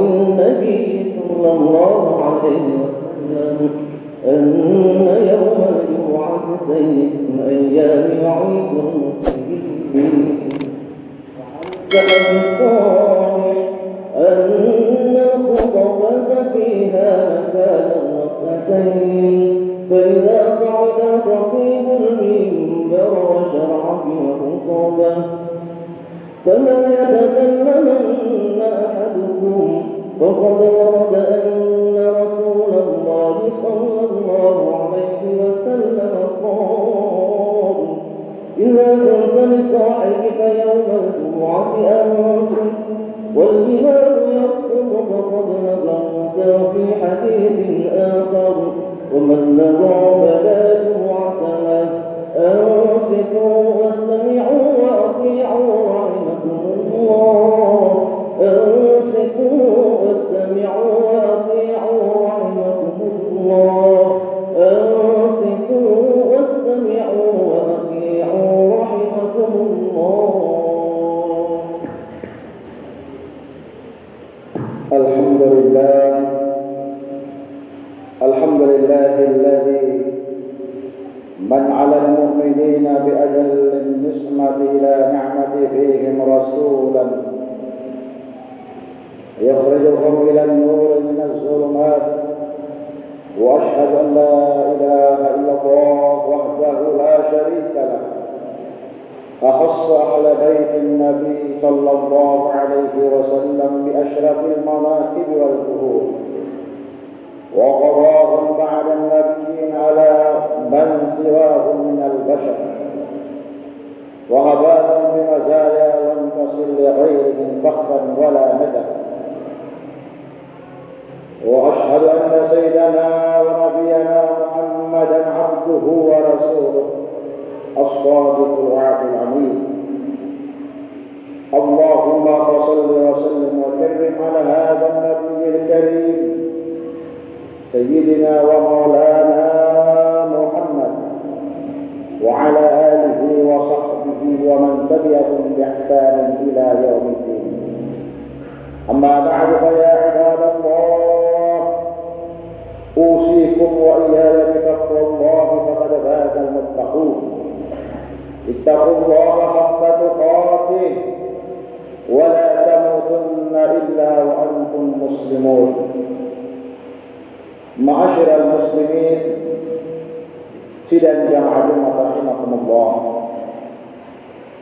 النبي صلى الله عليه وسلم أن يوم الجمعة سيد أيام عيد المسلمين. سلف الصالح أن الخطبة فيها مكان ركعتين، فإذا صعد الخطيب المنبر وشرع في الخطبة فلا يتكلمن أحدكم، فقد ورد أن رسول الله صلى الله عليه وسلم قال: إذا قلت لصاحبك يوم الجمعة أنصت والإمام يخطب فقد نظرت. وفي حديث آخر: ومن نظر فلا جمعة له. أنصتوا واستمعوا وأطيعوا رحمكم الله. أنصتوا واستمعوا وأطيعوا رحمكم الله. أنصتوا واستمعوا وأطيعوا رحمكم الله. الحمد لله الذي من على المؤمنين بأجل النسمة إلى نعمة فيهم رسولا يخرجهم إلى النور من الظلمات. وأشهد أن لا إله إلا الله وحده لا شريك له، أخص أهل بيت النبي صلى الله عليه وسلم بأشرف المناقب والفضول، وقضاهم بعد النبيين على من سواهم من البشر، وهباهم بمزايا لم تصل لغيرهم فخرا ولا ندى. وأشهد أن سيدنا ونبينا محمدا عبده ورسوله الصادق الوعد الأمين. اللهم صل وسلم وكرم على هذا النبي الكريم سيدنا ومولانا محمد وعلى آله وصحبه ومن تبعهم بإحسان إلى يوم الدين. أما بعد، فيا عباد الله، أوصيكم وإياي بتقوى الله، فقد فاز المتقون. اتقوا الله حق تقاته ولا تموتن إلا وأنتم مسلمون. معاشر المسlimin, sidang jamaah Jumat rahimakumullah,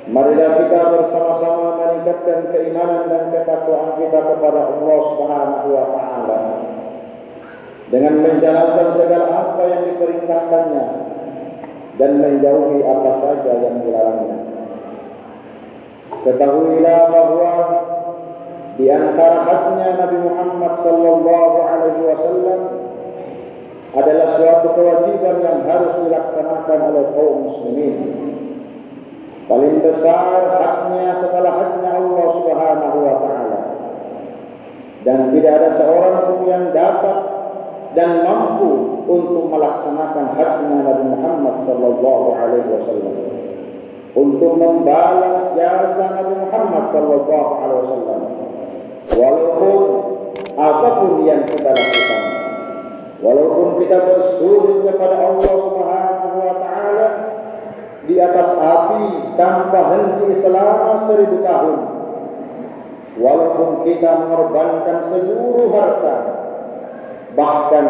marilah kita bersama-sama meningkatkan keimanan dan ketakwaan kita kepada Allah Subhanahu wa taala dengan menjalankan segala apa yang diperintahkannya dan menjauhi apa saja yang dilarangnya. Ketahuilah bahwa di antara haknya Nabi Muhammad sallallahu alaihi wasallam adalah suatu kewajiban yang harus dilaksanakan oleh kaum muslimin. Paling besar haknya setelah haknya Allah Subhanahu wa taala. Dan tidak ada seorang pun yang dapat dan mampu untuk melaksanakan haknya Nabi Muhammad sallallahu alaihi wasallam, untuk membalas jasa Nabi Muhammad sallallahu alaihi wasallam walaupun apapun yang kita lakukan. Walaupun kita bersujud kepada Allah Subhanahu wa taala di atas api tanpa henti selama 1000 tahun, walaupun kita mengorbankan seluruh harta, bahkan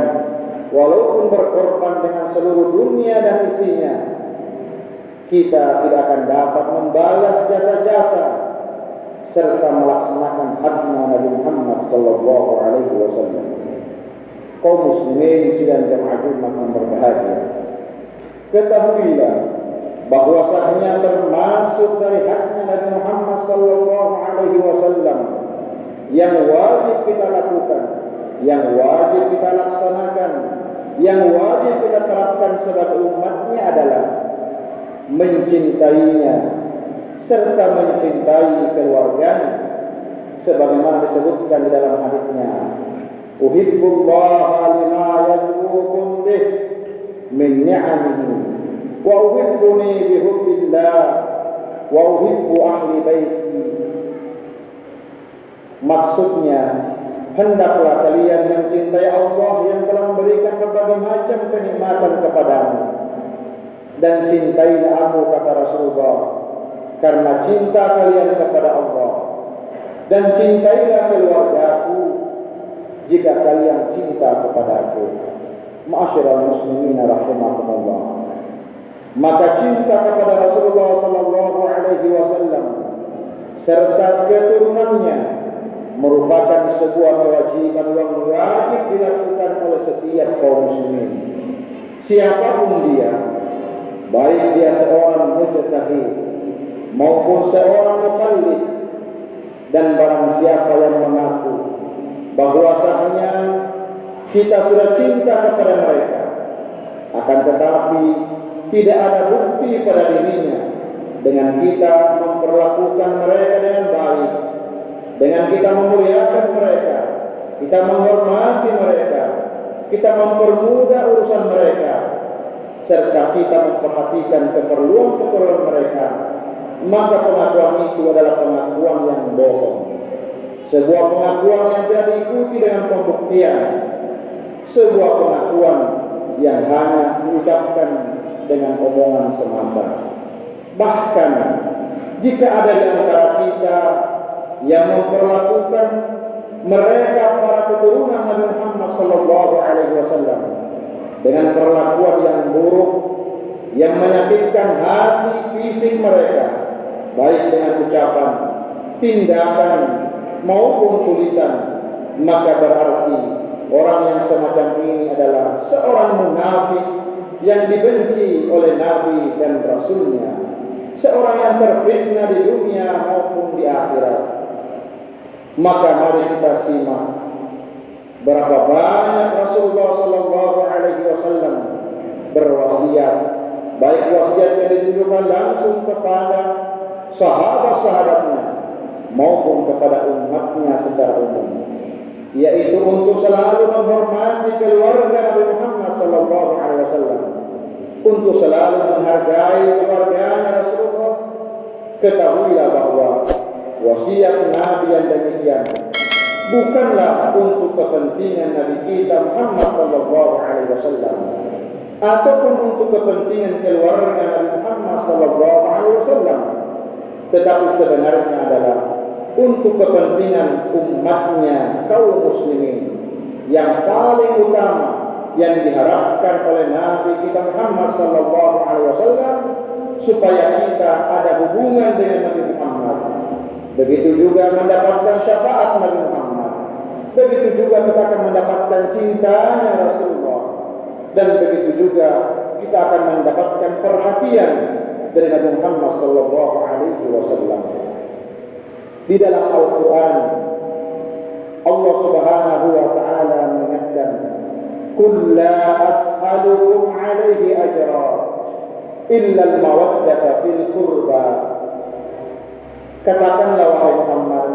walaupun berkorban dengan seluruh dunia dan isinya, kita tidak akan dapat membalas jasa-jasa serta melaksanakan haknya Nabi Muhammad sallallahu alaihi wasallam. Kaum muslimin sidang jamaah Jumat yang berbahagia, ketahuilah bahwasanya termasuk dari haknya Nabi Muhammad sallallahu alaihi wasallam yang wajib kita lakukan, yang wajib kita laksanakan, yang wajib kita terapkan sebagai umatnya adalah mencintainya serta mencintai keluarganya, sebagaimana disebutkan di dalam hadisnya, uhibbullaha lima yad'ukum bih min ni'amihi wa uhibbuni bihubbillah wa uhibbu ahli baiti. Maksudnya, hendaklah kalian mencintai Allah yang telah memberikan berbagai macam kenikmatan kepadamu. Dan cintailah aku, kata Rasulullah, karena cinta kalian kepada Allah. Dan cintailah keluargaku jika kalian cinta kepadaku. Ma'asyiral muslimin rahimakumullah. Maka cinta kepada Rasulullah sallallahu alaihi wasallam serta keturunannya merupakan sebuah kewajiban yang wajib dilakukan oleh setiap kaum muslimin, siapapun dia, baik dia seorang mujtahid maupun seorang muqallid, dan barang siapa yang mengaku bahwasanya kita sudah cinta kepada mereka, akan tetapi tidak ada bukti pada dirinya dengan kita memperlakukan mereka dengan baik, dengan kita memuliakan mereka, kita menghormati mereka, kita mempermudah urusan mereka, serta kita memperhatikan keperluan-keperluan mereka, maka pengakuan itu adalah pengakuan yang bohong, sebuah pengakuan yang tidak diikuti dengan pembuktian, sebuah pengakuan yang hanya diucapkan dengan omongan semata. Bahkan jika ada di antara kita yang memperlakukan mereka para keturunan Nabi Muhammad sallallahu alaihi wasallam dengan perlakuan yang buruk, yang menyakitkan hati fisik mereka, baik dengan ucapan, tindakan maupun tulisan, maka berarti orang yang semacam ini adalah seorang munafik yang dibenci oleh Nabi dan Rasulnya, seorang yang terfitnah di dunia maupun di akhirat. Maka mari kita simak berapa banyak Rasulullah sallallahu alaihi wasallam berwasiat, baik wasiat yang ditujukan langsung kepada sahabat-sahabatnya maupun kepada umatnya secara umum, yaitu untuk selalu menghormati keluarga Nabi Muhammad sallallahu alaihi wasallam, untuk selalu menghargai keluarganya Rasulullah. Ketahuilah bahwa wasiat Nabi yang demikian bukanlah untuk kepentingan Nabi kita Muhammad sallallahu alaihi wasallam ataupun untuk kepentingan keluarga Nabi Muhammad sallallahu alaihi wasallam, tetapi sebenarnya adalah untuk kepentingan umatnya kaum muslimin yang paling utama yang diharapkan oleh Nabi kita Muhammad sallallahu alaihi wasallam, supaya kita ada hubungan dengan Nabi Muhammad, begitu juga mendapatkan syafaat Nabi Muhammad, begitu juga kita akan mendapatkan cintanya Rasulullah, dan begitu juga kita akan mendapatkan perhatian dari Nabi Muhammad sallallahu alaihi wasallam. Di dalam Al-Quran Allah subhanahu wa ta'ala mengingatkan, "Qul la as'alukum alaihi ajra illa al-mawaddata fil qurba." Katakanlah wahai Muhammad,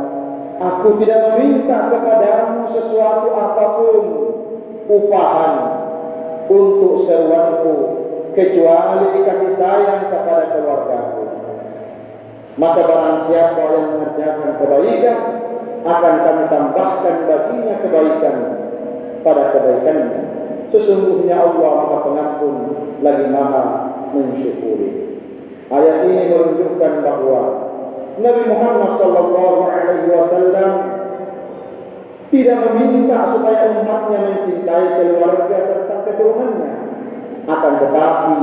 aku tidak meminta kepadamu sesuatu apapun upahan untuk seruanku kecuali kasih sayang kepada keluargaku. Maka barang siapa yang mengerjakan kebaikan, akan kami tambahkan baginya kebaikan pada kebaikannya. Sesungguhnya Allah Maha Pengampun lagi Maha mensyukuri. Ayat ini menunjukkan bahwa Nabi Muhammad sallallahu alaihi wasallam tidak meminta supaya umatnya mencintai keluarga serta keturunannya, akan tetapi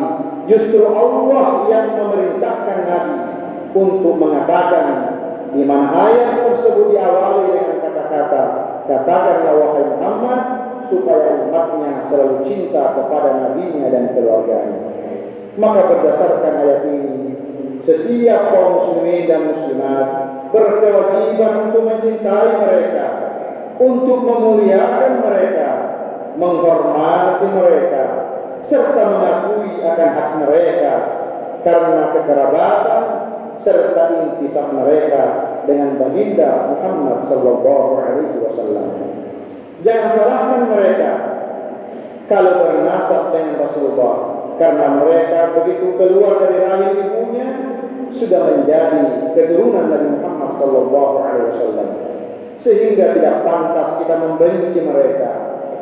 justru Allah yang memerintahkan Nabi untuk mengatakan, di mana ayat tersebut diawali dengan kata-kata, "Katakanlah wahai Muhammad," supaya umatnya selalu cinta kepada nabinya dan keluarganya. Maka berdasarkan ayat ini, setiap kaum muslimin dan muslimat berkewajiban untuk mencintai mereka, untuk memuliakan mereka, menghormati mereka, serta mengakui akan hak mereka karena kekerabatan serta intisab mereka dengan baginda Muhammad sallallahu alaihi wasallam. Jangan salahkan mereka kalau bernasab dengan Rasulullah, karena mereka begitu keluar dari rahim ibunya sudah menjadi keturunan Nabi Muhammad sallallahu alaihi wasallam. sehingga tidak pantas kita membenci mereka,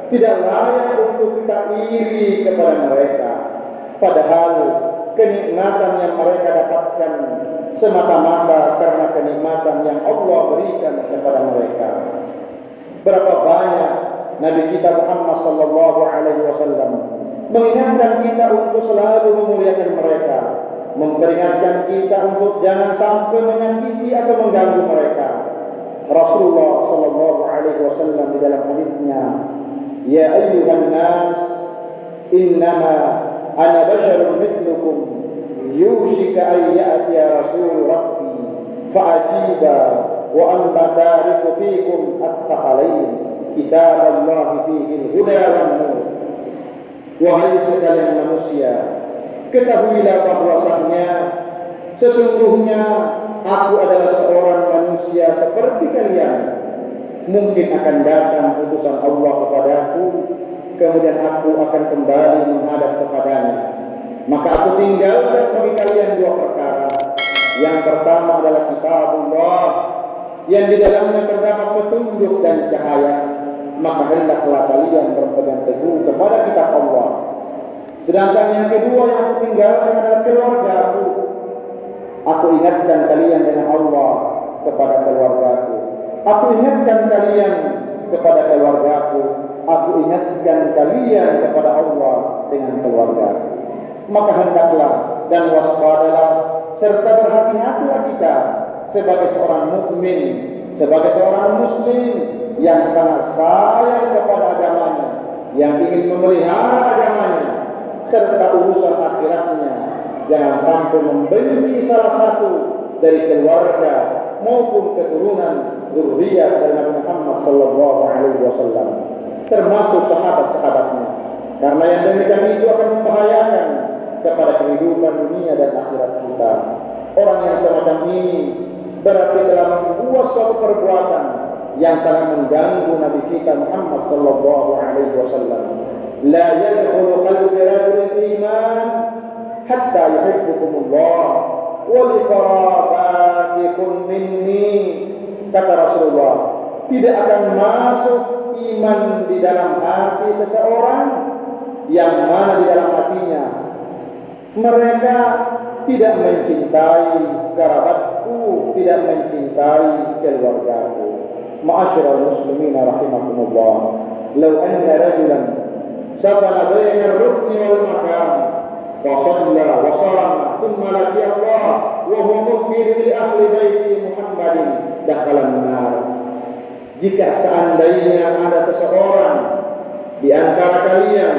tidak layak untuk kita iri kepada mereka, padahal kenikmatan yang mereka dapatkan semata-mata karena kenikmatan yang Allah berikan kepada mereka. Berapa banyak Nabi kita Muhammad sallallahu alaihi wasallam mengingatkan kita untuk selalu memuliakan mereka, memperingatkan kita untuk jangan sampai menyakiti atau mengganggu mereka. Rasulullah sallallahu alaihi wasallam di dalam hadisnya, "Ya ayyuhan nas, innama ana basharun mithlukum, yushika an ya'tiya rasul rabbi fa'ajiba wa anta tariku fikum at-takhalain kitab Allah fihi al-huda wan nur." Wahai sekalian manusia, ketahuilah bahwasanya sesungguhnya aku adalah seorang manusia seperti kalian. Mungkin akan datang utusan Allah kepadaku, kemudian aku akan kembali menghadap kepadanya. Maka aku tinggalkan bagi kalian dua perkara. Yang pertama adalah kitab Allah, yang di dalamnya terdapat petunjuk dan cahaya. Maka hendaklah kalian berpegang teguh kepada kitab Allah. Sedangkan yang kedua yang aku tinggalkan adalah keluargaku. Aku ingatkan kalian dengan Allah kepada keluargaku. Aku ingatkan kalian kepada keluargaku. Aku ingatkan kalian kepada Allah dengan keluargaku. Maka hendaklah dan waspadalah serta berhati-hatilah kita sebagai seorang mukmin, sebagai seorang muslim yang sangat sayang kepada agamanya, yang ingin memelihara agamanya serta urusan akhiratnya. Jangan sampai membenci salah satu dari keluarga maupun keturunan zuriyah dari Nabi Muhammad sallallahu alaihi wasallam, termasuk sahabat-sahabatnya, karena yang demikian itu akan membahayakan kepada kehidupan dunia dan akhirat kita. Orang yang semacam ini berarti telah membuat suatu perbuatan yang sangat mengganggu Nabi kita Muhammad sallallahu alaihi wasallam. La yadkhulu qalbi rajulin iman hatta yuhibbukumullah wa liqarabatikum minni. Kata Rasulullah, tidak akan masuk iman di dalam hati seseorang yang mana di dalam hatinya mereka tidak mencintai kerabatku, tidak mencintai keluargaku. Ma'asyiral muslimin rahimakumullah, law anna rajulan sabana baina ar-rukni wal maqam wa shalla wa sama thumma laqiya Allah wa huwa mu'min li ahli baiti Muhammadin dakhala an-nar. Jika seandainya ada seseorang di antara kalian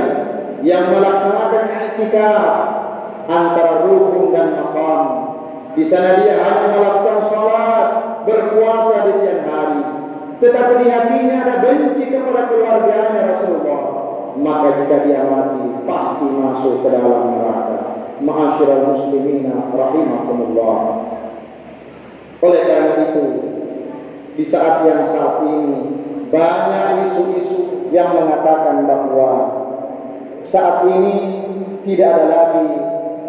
yang melaksanakan i'tikaf antara rukun dan maqam, di sana dia hanya melakukan salat, berpuasa di siang hari, tetapi di hatinya ada benci kepada keluarganya Rasulullah, maka jika dia mati pasti masuk ke dalam neraka. Ma'asyiral muslimin rahimakumullah. Oleh karena itu, di saat yang saat ini banyak isu-isu yang mengatakan bahwa saat ini tidak ada lagi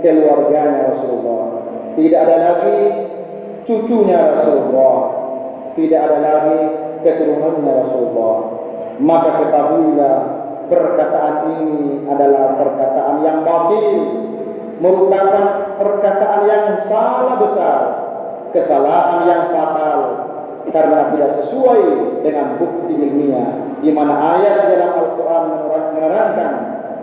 keluarganya Rasulullah, tidak ada lagi cucunya Rasulullah, tidak ada lagi keturunannya Rasulullah. Maka ketahuilah perkataan ini adalah perkataan yang batil, merupakan perkataan yang salah besar, kesalahan yang fatal, karena tidak sesuai dengan bukti ilmiah, di mana ayat dalam Al-Quran menerangkan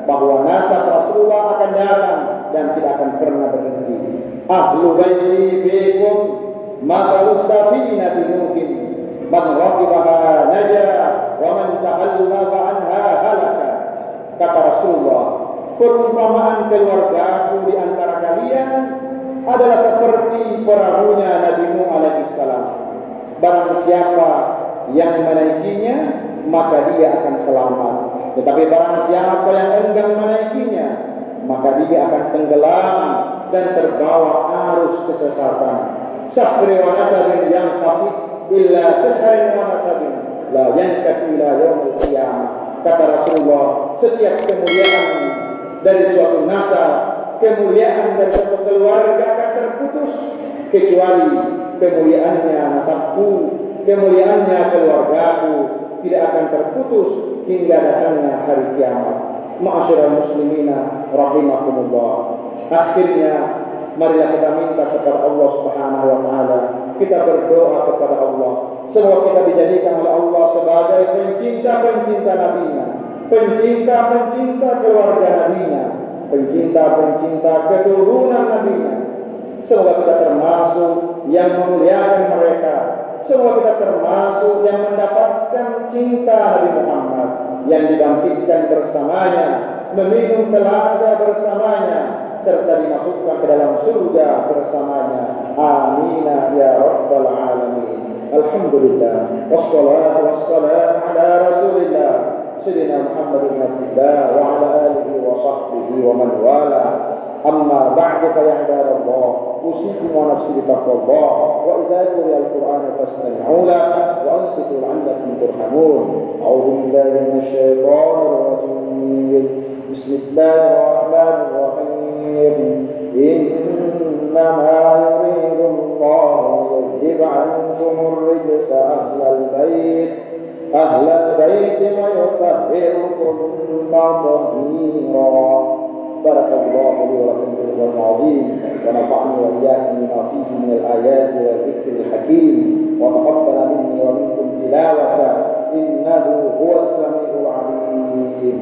bahwa nasab Rasulullah akan datang dan tidak akan pernah berhenti. Ahlu baiti fikum mathalus safina bi nuhin man raqibaha naja wa man takhallafa anha halaka. Kata Rasulullah, perumpamaan keluargaku di antara kalian adalah seperti perahunya Nabi Nuh alaihissalam. Barang siapa yang menaikinya, maka dia akan selamat. Tetapi barang siapa yang enggan menaikinya, maka dia akan tenggelam dan terbawa arus kesesatan. Sahri wa nasabin yang tafi illa sahri wa nasabin la yankatu ila yaumil qiyamah. Kata Rasulullah, setiap kemuliaan dari suatu nasab, kemuliaan dari suatu keluarga akan terputus kecuali kemuliaannya nasabku kemuliaannya keluargaku tidak akan terputus hingga datangnya hari kiamat. Ma'asyiral muslimina rahimakumullah. Akhirnya marilah kita minta kepada Allah Subhanahu wa taala, kita berdoa kepada Allah semoga kita dijadikan oleh Allah sebagai pencinta-pencinta nabinya, pencinta-pencinta keluarga nabinya, pencinta-pencinta keturunan nabinya. Semoga kita termasuk yang memuliakan mereka. Semoga kita termasuk yang mendapatkan cinta Nabi Muhammad, yang dibangkitkan bersamanya, meminum telaga bersamanya, serta dimasukkan ke dalam surga bersamanya. Amin ya rabbal alamin. Alhamdulillah. Wassalatu wassalamu ala Rasulillah Sayyidina Muhammad bin Abdullah wa ala alihi wa sahbihi wa man wala. Amma ba'du fa ya ibadallah, usikum wa nafsi bi taqwallah, wa idza quriya al-Qur'an fastami'u lahu wa ansitu la'allakum turhamun. A'udzu billahi minasy syaithanir rajim. Bismillahirrahmanirrahim. Innama yuridu Allahu liyudhhiba 'ankum ar-rijsa ahlal bait wa yutahhirakum tatheera. بارك الله لي ولكم في القرآن العظيم ونفعني وإياكم بما فيه من الآيات والذكر الحكيم وتقبل مني ومنكم تلاوته إنه هو السميع العليم.